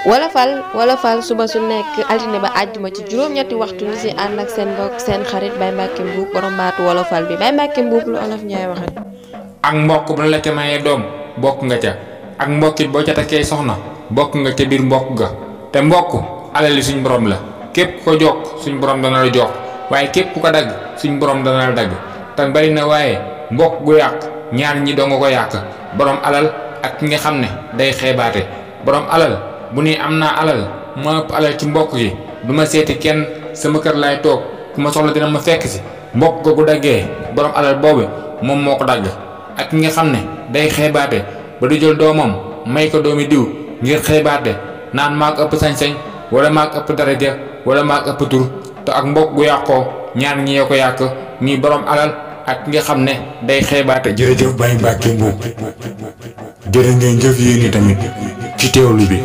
wolofal suba su nekk altine ba àjjuma ci juróom-ñetti waxtu ni si ànd ak seen mbokk seen xarit Baye Mbacke Mbuub borom baatu wolofal bi Baye Mbacke Mbuub lu olof Njaay waxat ak mbokk bu la ca mayee doom bokk nga ca ak mbokkit boo ca takkee soxna bokk nga ca biir mbokk ga te mbokk alali suñ borom la képp ko jokk suñ borom dana la jox waaye képp ku ko dagg suñ borom dana la dagg te bari na waaye mbokk gu yàq ñaar ñi doo nga ko yàq borom alal ak ki nga xam ne day xeebaate borom alal bu ne am naa alal ma ëpp alal ci mbokk yi du ma seeti kenn sama kër laay toog ku ma soxla dina ma fekk si mbokk googu daggee borom alal boobu moom moo ko dagg ak ki nga xam ne day xeebaate ba du jël doomam may ko doomi diw ngir xeebaate naan maa ko ëpp sañ-sañ wala maa ko ëpp daraja wala maa ko ëpp tur te ak mbokk gu yàqoo ñaar ñi ko yàq nii borom alal ak ki nga xam ne day xeebaate. jërëjëf Baye Mbacke Mbuub jërë ngeen jëf yéen tamit ci teewlu bi.